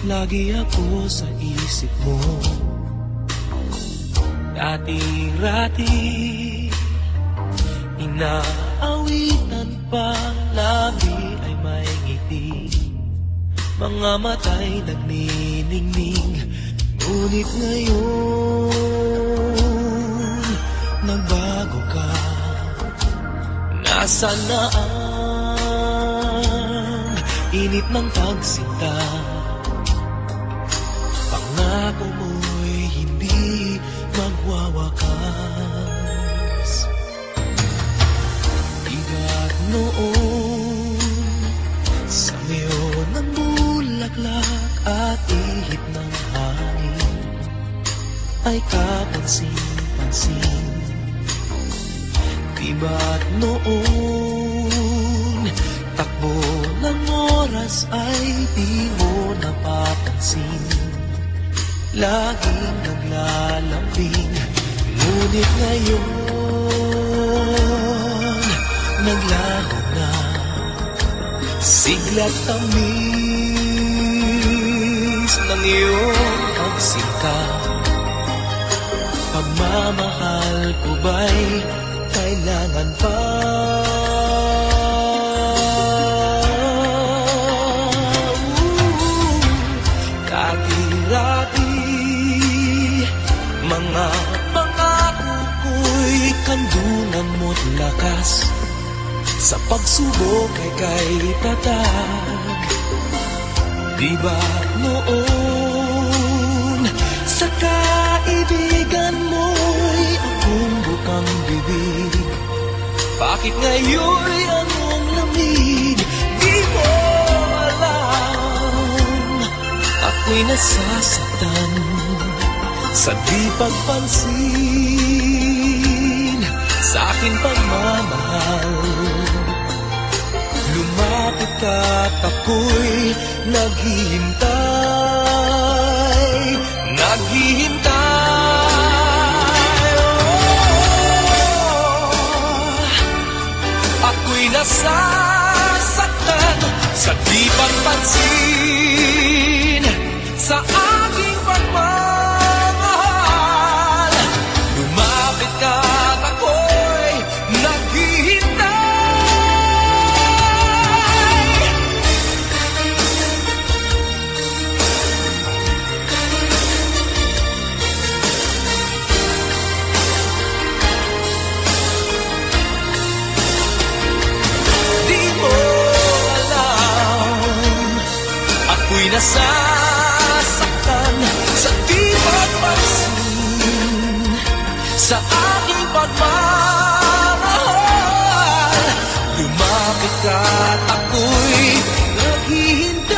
lagi ako sa isip mo. Dati-rati inaawitan pa, labi ay may ngiti, mga mata'y nagniningning. Ngunit ngayon nagbago ka. Nasaan na ang init ng pagsinta? Pangako mo'y hindi magwawakas. Bigat noon sa meyo ng bulaklak at ihip ng hangin ay kapansin-pansin. Diba't noon takbo ng oras ay di mo napapansin, laging naglalambing. Ngunit ngayon naglaho na, sigla't tamis ng iyong pagsinta. Pagmamahal ko ba'y kailangan pa? Dati-rati mga pangako ko'y kandunan mo't lakas. Sa pagsubok ay kay tatag. Di ba noon sa kaibigan mo'y akong bukang bibig? Bakit ngayon'y anong lamig? Di mo alam, ako'y nasasaktan sa di pagpansin sa aking pagmamahal. Lumapit ka't ako'y naghihintay, naghihintay. Ako'y nasasaktan sa di pagpansin sa aking pagmamahal. Lumapit ka't ako'y naghihintay. Di mo alam, ako'y nasasaktan sa di pagpansin sa aking pagmamahal. Lumapit ka't ako'y naghihintay.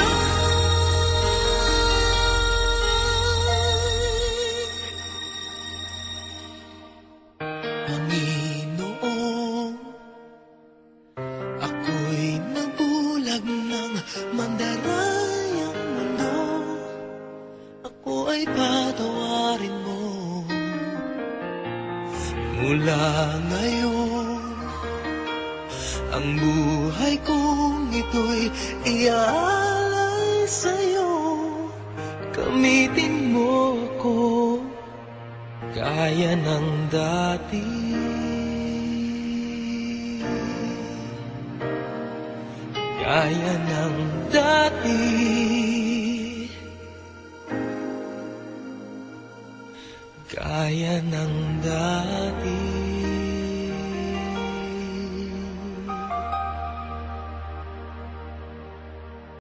Panginoon, ako'y nabulag ng mandarayang mundo. Ako ay patawarin mo. Mula ngayon, ang buhay kong ito'y iaalay sa'yo. Gamitin mo ko gaya ng dati. Gaya ng dati. Gaya ng dati.